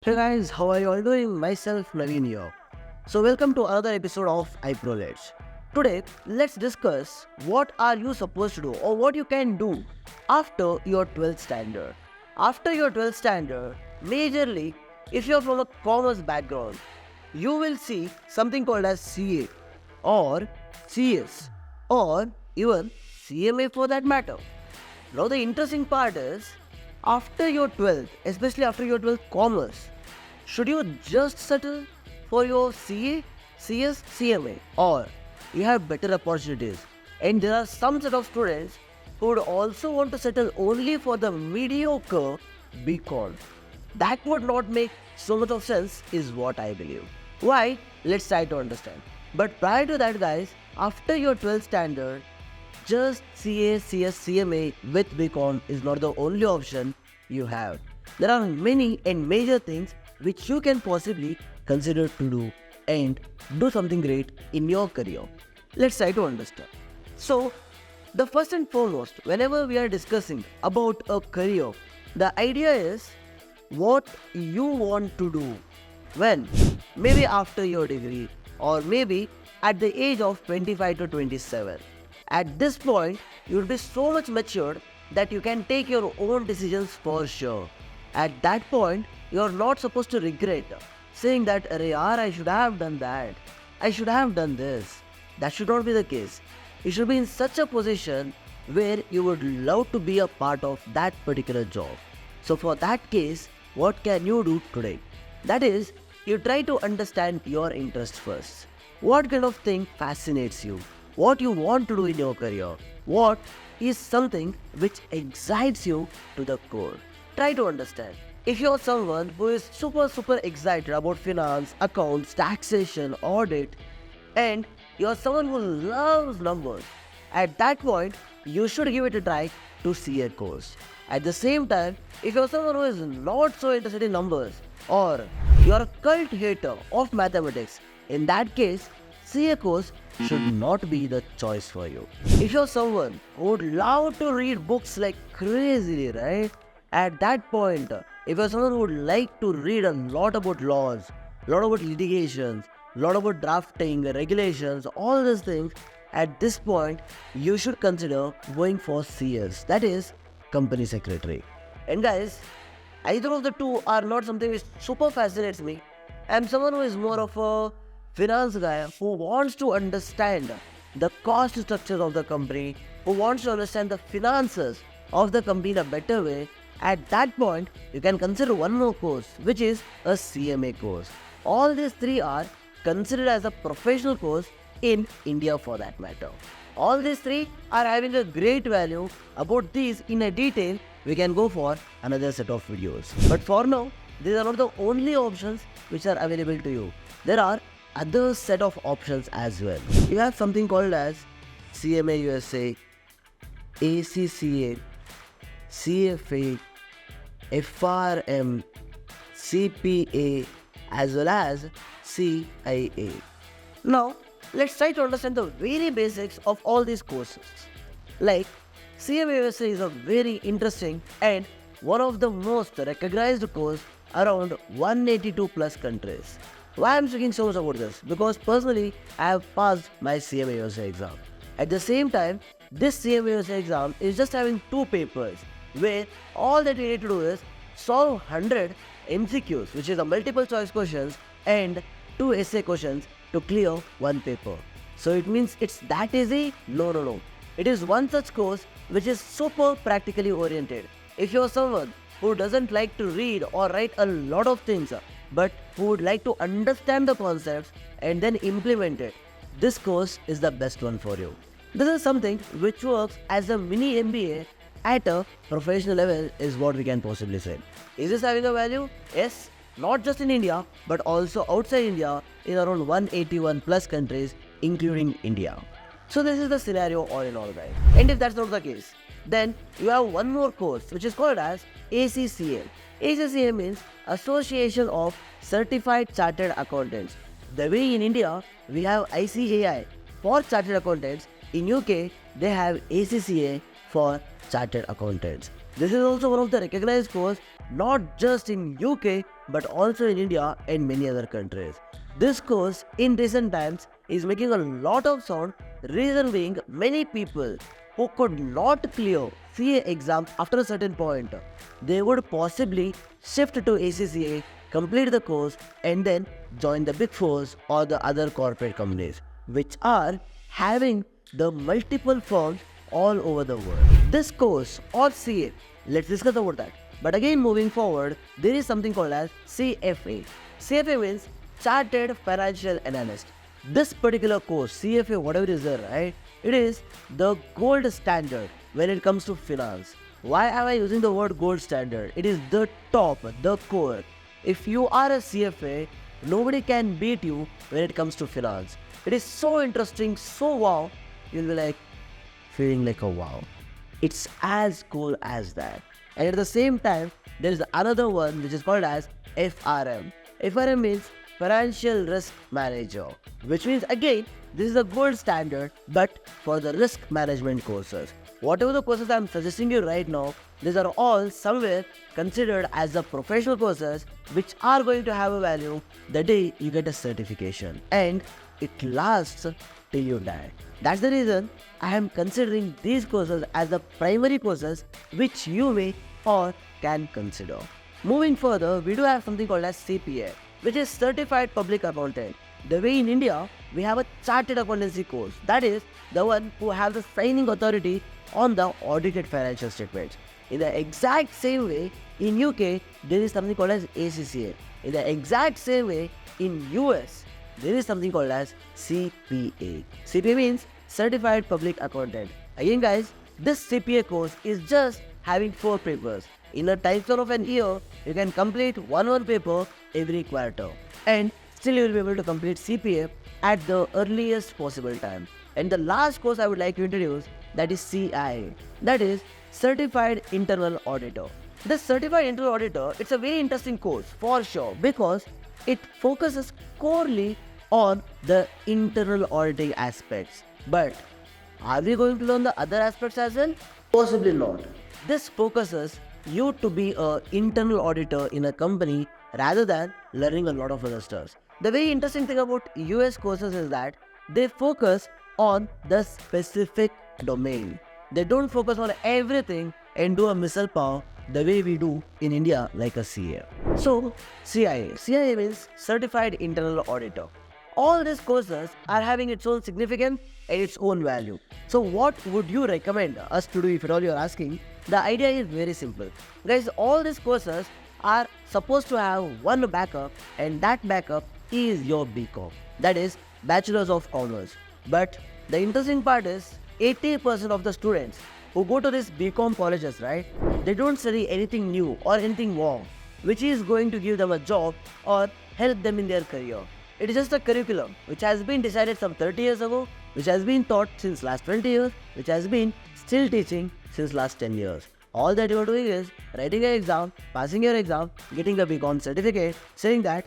Hey guys, how are you all doing? Myself Naveen here. So welcome to another episode of iProledge. Today, let's discuss what are you supposed to do or what you can do after your 12th standard. After your 12th standard, majorly if you're from a commerce background, you will see something called as CA or CS or even CMA for that matter. Now the interesting part is after your 12th, especially after your 12th commerce, should you just settle for your CA, CS, CMA or you have better opportunities? And there are some set of students who would also want to settle only for the mediocre BCom. That would not make so much of sense is what I believe. Why? Let's try to understand. But prior to that guys, after your 12th standard, just CA, CS, CMA with BCom is not the only option you have. There are many and major things which you can possibly consider to do and do something great in your career. Let's try to understand. So, the first and foremost, whenever we are discussing about a career, the idea is what you want to do when, maybe after your degree or maybe at the age of 25 to 27. At this point, you will be so much matured that you can take your own decisions for sure. At that point, you are not supposed to regret saying that, "Arey yaar, I should have done that. I should have done this." That should not be the case. You should be in such a position where you would love to be a part of that particular job. So for that case, what can you do today? That is, you try to understand your interests first. What kind of thing fascinates you? What you want to do in your career? What is something which excites you to the core? Try to understand. If you're someone who is super excited about finance, accounts, taxation, audit, and you're someone who loves numbers, at that point, you should give it a try to CA course. At the same time, if you're someone who is not so interested in numbers or you're a cult hater of mathematics, in that case, CA course should not be the choice for you. If you're someone who would love to read books like crazily, right? At that point, if you're someone who would like to read a lot about laws, lot about litigations, lot about drafting, regulations, all these things, at this point, you should consider going for CS, that is, company secretary. And guys, either of the two are not something which super fascinates me. I'm someone who is more of a finance guy who wants to understand the cost structure of the company, who wants to understand the finances of the company in a better way. At that point, you can consider one more course, which is a CMA course. All these three are considered as a professional course in India for that matter. All these three are having a great value. About these in a detail, we can go for another set of videos. But for now, these are not the only options which are available to you. There are other set of options as well. You have something called as CMA USA, ACCA, CFA, FRM, CPA as well as CIA. Now, let's try to understand the very basics of all these courses. Like, CMA USA is a very interesting and one of the most recognized course around 182 plus countries. Why I'm speaking so much about this? Because personally, I have passed my CMA USA exam. At the same time, this CMA USA exam is just having two papers where all that you need to do is solve 100 MCQs, which is a multiple choice questions, and 2 essay questions to clear one paper. So it means it's that easy? No. It is one such course which is super practically oriented. If you're someone who doesn't like to read or write a lot of things, but who would like to understand the concepts and then implement it, this course is the best one for you. This is something which works as a mini MBA at a professional level is what we can possibly say. Is this having a value? Yes, not just in India, but also outside India in around 181 plus countries, including India. So this is the scenario all in all, guys. And if that's not the case, then you have one more course which is called as ACCA. ACCA means Association of Certified Chartered Accountants. The way in India, we have ICAI for Chartered Accountants. In UK, they have ACCA for Chartered Accountants. This is also one of the recognized course not just in UK but also in India and many other countries. This course in recent times is making a lot of sound, reason being many people who could not clear CA exam after a certain point, they would possibly shift to ACCA, complete the course and then join the big fours or the other corporate companies which are having the multiple firms all over the world. This course or CA, let's discuss about that. But again, moving forward, there is something called as CFA. CFA means Chartered Financial Analyst. This particular course, CFA, whatever is there, right? It is the gold standard when it comes to finance. Why am I using the word gold standard? It is the top, the core. If you are a CFA, nobody can beat you when it comes to finance. It is so interesting, so wow. You'll be like feeling like a wow. It's as cool as that. And at the same time, there is another one which is called as FRM. FRM means Financial Risk Manager, which means again, this is the gold standard but for the risk management courses. Whatever the courses I'm suggesting you right now, these are all somewhere considered as the professional courses which are going to have a value the day you get a certification. And it lasts till you die. That's the reason I am considering these courses as the primary courses which you may or can consider. Moving further, we do have something called as CPA, which is Certified Public Accountant. The way in India, we have a Chartered Accountancy course. That is the one who has the signing authority on the audited financial statements. In the exact same way, in UK, there is something called as ACCA. In the exact same way, in US, there is something called as CPA. CPA means Certified Public Accountant. Again guys, this CPA course is just having 4 papers. In a time span of an year, you can complete one paper every quarter. And still you will be able to complete CPA at the earliest possible time. And the last course I would like to introduce, that is CIA. That is Certified Internal Auditor. This Certified Internal Auditor, it's a very interesting course for sure because it focuses corely on the internal auditing aspects. But are we going to learn the other aspects as well? Possibly not. This focuses you to be an internal auditor in a company rather than learning a lot of other stuff. The very interesting thing about US courses is that they focus on the specific domain. They don't focus on everything and do a missile power the way we do in India like a CA. So CIA. CIA means Certified Internal Auditor. All these courses are having its own significance and its own value. So what would you recommend us to do if at all you're asking? The idea is very simple. Guys, all these courses are supposed to have one backup and that backup is your BCom. That is Bachelor's of Commerce. But the interesting part is 80% of the students who go to these BCom colleges, right? They don't study anything new or anything wrong, which is going to give them a job or help them in their career. It is just a curriculum which has been decided some 30 years ago, which has been taught since last 20 years, which has been still teaching since last 10 years. All that you are doing is writing an exam, passing your exam, getting a BCom certificate, saying that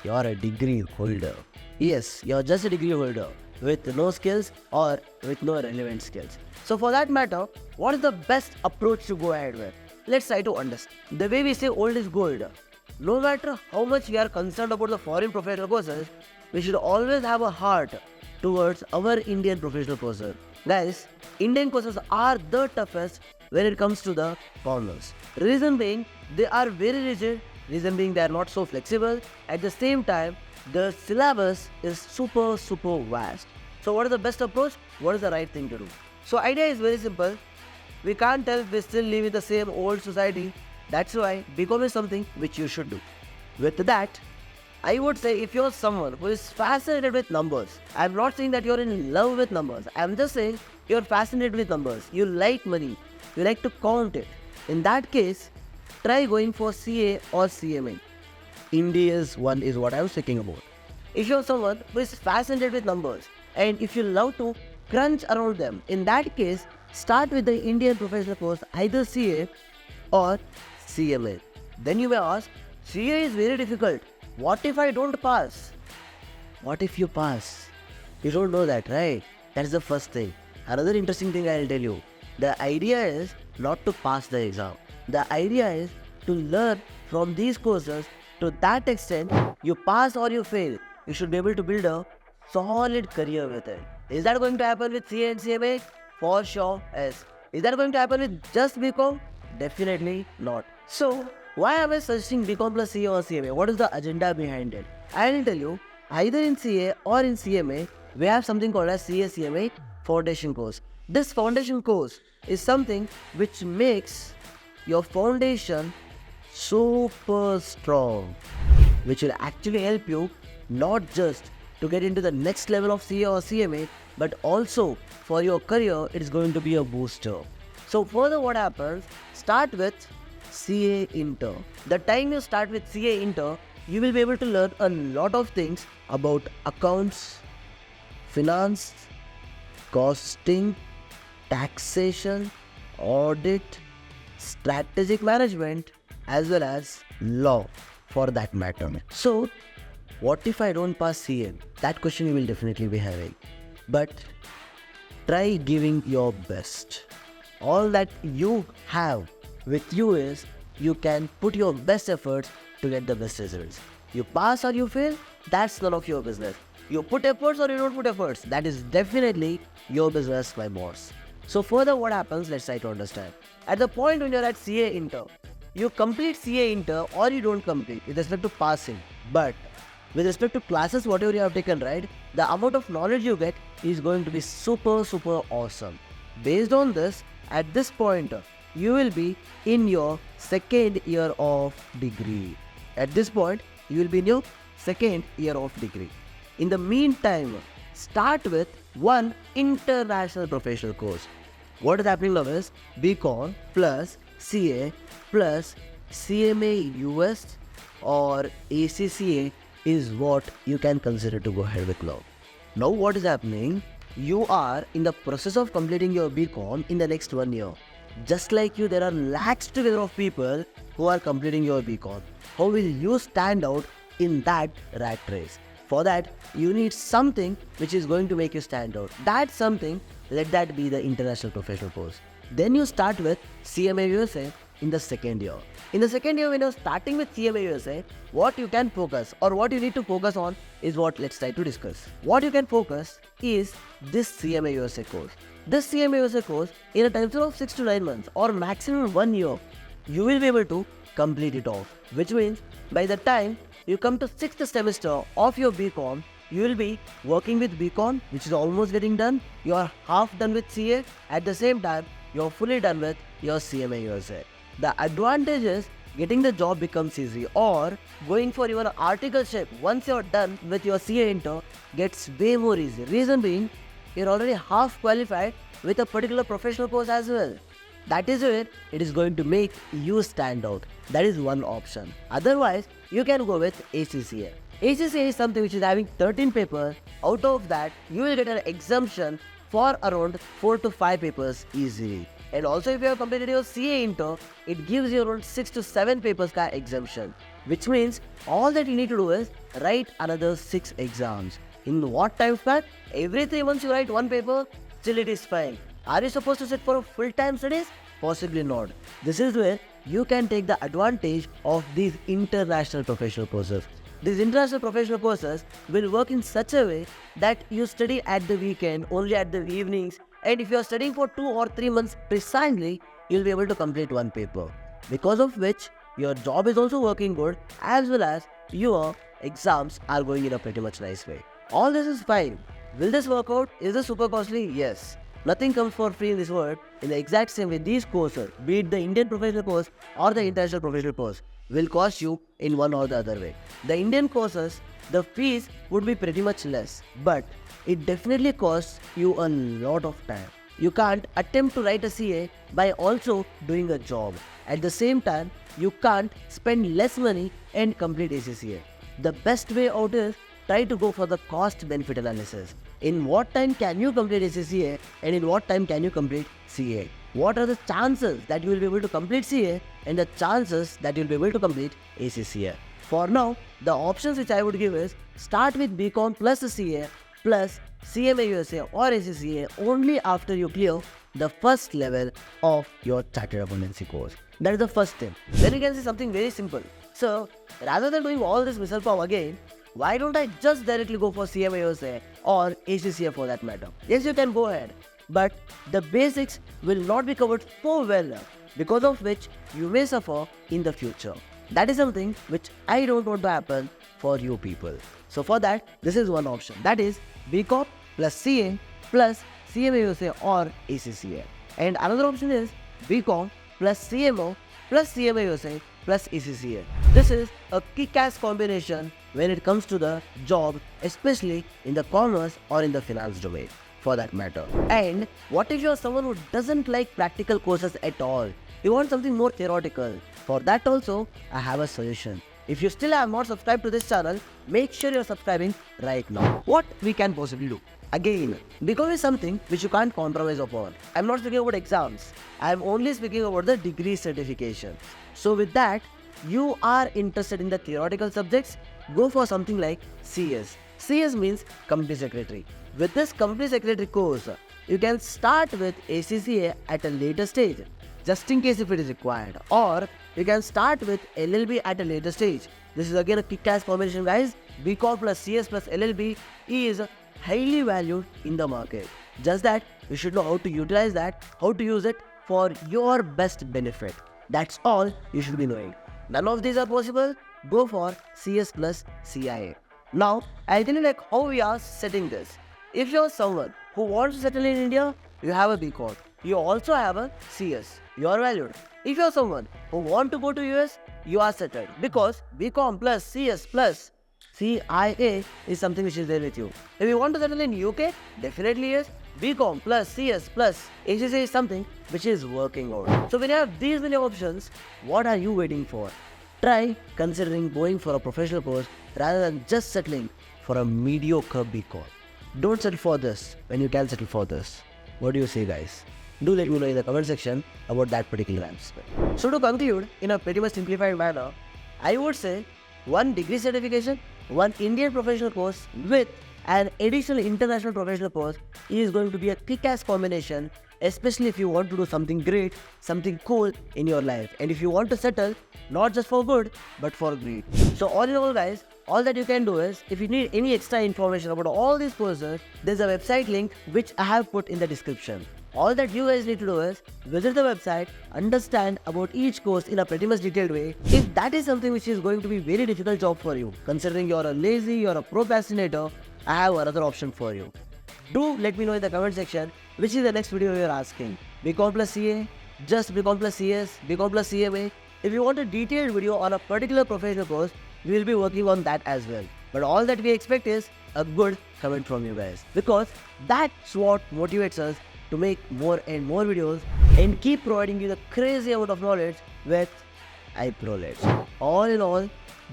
you're a degree holder. Yes, you're just a degree holder with no skills or with no relevant skills. So for that matter, what is the best approach to go ahead with? Let's try to understand. The way we say old is gold. No matter how much we are concerned about the foreign professional courses, we should always have a heart towards our Indian professional courses. Guys, Indian courses are the toughest when it comes to the commerce. Reason being, they are very rigid. Reason being, they are not so flexible. At the same time, the syllabus is super vast. So what is the best approach? What is the right thing to do? So idea is very simple. We can't tell we still live in the same old society. That's why BCom is something which you should do. With that, I would say if you're someone who is fascinated with numbers, I'm not saying that you're in love with numbers. I'm just saying you're fascinated with numbers. You like money. You like to count it. In that case, try going for CA or CMA. India's one is what I was thinking about. If you're someone who is fascinated with numbers and if you love to crunch around them, in that case, start with the Indian professional course, either CA or CMA. Then you may ask, CA is very difficult. What if I don't pass? What if you pass? You don't know that, right? That's the first thing. Another interesting thing I'll tell you. The idea is not to pass the exam. The idea is to learn from these courses to that extent you pass or you fail. You should be able to build a solid career with it. Is that going to happen with CA and CMA? For sure, yes. Is that going to happen with just BCom? Definitely not. So, why am I suggesting BCom plus CA or CMA? What is the agenda behind it? I will tell you, either in CA or in CMA, we have something called as CA CMA foundation course. This foundation course is something which makes your foundation super strong, which will actually help you not just to get into the next level of CA or CMA, but also for your career, it is going to be a booster. So further what happens, start with CA Inter. The time you start with CA Inter, you will be able to learn a lot of things about accounts, finance, costing, taxation, audit, strategic management, as well as law for that matter. So, what if I don't pass CA? That question you will definitely be having. But try giving your best. All that you have with you is you can put your best efforts to get the best results. You pass or you fail, that's none of your business. You put efforts or you don't put efforts, that is definitely your business, my boss. So further what happens, let's try to understand. At the point when you're at CA Inter, you complete CA Inter or you don't complete with respect to passing. But with respect to classes, whatever you have taken, right, the amount of knowledge you get is going to be super awesome. Based on this, at this point, you will be in your second year of degree. At this point, you will be in your second year of degree. In the meantime, start with one international professional course. What is happening now is BCom plus CA plus CMA US or ACCA is what you can consider to go ahead with now. Now what is happening? You are in the process of completing your BCom in the next 1 year. Just like you, there are lakhs together of people who are completing your BCom. How will you stand out in that rat race? For that, you need something which is going to make you stand out. That something, let that be the international professional course. Then you start with CMA USA in the second year. In the second year, when you're starting with CMA USA, what you can focus or what you need to focus on is what let's try to discuss. What you can focus is this CMA USA course. This CMA USA course, in a time frame of 6 to 9 months or maximum 1 year, you will be able to complete it off. Which means by the time you come to 6th semester of your BCom, you will be working with BCom, which is almost getting done. You are half done with CA. At the same time, you are fully done with your CMA USA. The advantage is getting the job becomes easy, or going for your articleship once you're done with your CA Inter gets way more easy. Reason being, you're already half qualified with a particular professional course as well. That is where it is going to make you stand out. That is one option. Otherwise, you can go with ACCA. ACCA is something which is having 13 papers. Out of that, you will get an exemption for around 4 to 5 papers easily. And also if you have completed your CA Inter, it gives you around 6 to 7 papers ka exemption. Which means all that you need to do is write another 6 exams. In what time span? Every 3 months you write 1 paper, still it is fine. Are you supposed to sit for full-time studies? Possibly not. This is where you can take the advantage of these international professional courses. These international professional courses will work in such a way that you study at the weekend, only at the evenings, and if you are studying for 2 or 3 months precisely, you will be able to complete 1 paper. Because of which, your job is also working good, as well as your exams are going in a pretty much nice way. All this is fine. Will this work out? Is this super costly? Yes. Nothing comes for free in this world. In the exact same way, these courses, be it the Indian professional course or the international professional course, will cost you in one or the other way. The Indian courses, the fees would be pretty much less, but it definitely costs you a lot of time. You can't attempt to write a CA by also doing a job. At the same time, you can't spend less money and complete ACCA. The best way out is try to go for the cost benefit analysis. In what time can you complete ACCA and in what time can you complete CA? What are the chances that you will be able to complete CA and the chances that you will be able to complete ACCA? For now, the options which I would give is start with BCom plus CA plus CMA USA or ACCA only after you clear the first level of your chartered accountancy course. That is the first step. Then you can say something very simple. So rather than doing all this missile form again, why don't I just directly go for CMA USA or ACCA for that matter? Yes, you can go ahead, but the basics will not be covered so well, because of which you may suffer in the future. That is something which I don't want to happen for you people. So for that, this is one option. That is BCom plus CA plus CMA USA or ACCA. And another option is BCom plus CMO plus CMA USA plus ACCA. This is a kick-ass combination when it comes to the job, especially in the commerce or in the finance domain for that matter. And what if you are someone who doesn't like practical courses at all? You want something more theoretical. For that also, I have a solution. If you still have not subscribed to this channel, make sure you're subscribing right now. What we can possibly do? Again, BCom is something which you can't compromise upon. I'm not speaking about exams. I'm only speaking about the degree certification. So with that, you are interested in the theoretical subjects, go for something like CS. CS means Company Secretary. With this Company Secretary course, you can start with ACCA at a later stage, just in case if it is required. Or you can start with LLB at a later stage. This is again a kick-ass combination, guys. BCom plus CS plus LLB is highly valued in the market. Just that you should know how to utilize that, how to use it for your best benefit. That's all you should be knowing. None of these are possible, go for CS plus CIA. Now, I'll tell you like how we are setting this. If you're someone who wants to settle in India, you have a BCom. You also have a CS. You are valued. If you're someone who want to go to US, you are settled. Because BCom plus CS plus CIA is something which is there with you. If you want to settle in UK, definitely yes. BCom plus CS plus ACCA is something which is working out. So when you have these many options, what are you waiting for? Try considering going for a professional course rather than just settling for a mediocre BCom. Don't settle for this when you can settle for this. What do you say, guys? Do let me know in the comment section about that particular aspect. So to conclude, in a pretty much simplified manner, I would say one degree certification, one Indian professional course with an additional international professional course is going to be a kick-ass combination, especially if you want to do something great, something cool in your life. And if you want to settle, not just for good, but for great. So all in all, guys, all that you can do is, if you need any extra information about all these courses, there's a website link which I have put in the description. All that you guys need to do is visit the website, understand about each course in a pretty much detailed way. If that is something which is going to be very difficult job for you, considering you're a lazy, you're a procrastinator, I have another option for you. Do let me know in the comment section which is the next video you're asking. BCom plus CA, just BCom plus CS, BCom plus CMA. If you want a detailed video on a particular professional course, we will be working on that as well. But all that we expect is a good comment from you guys, because that's what motivates us to make more and more videos and keep providing you the crazy amount of knowledge with iProledge. All in all,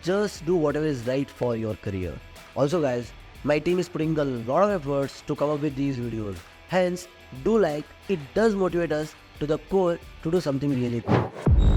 just do whatever is right for your career. Also guys, my team is putting a lot of efforts to come up with these videos. Hence, do like, it does motivate us to the core to do something really cool.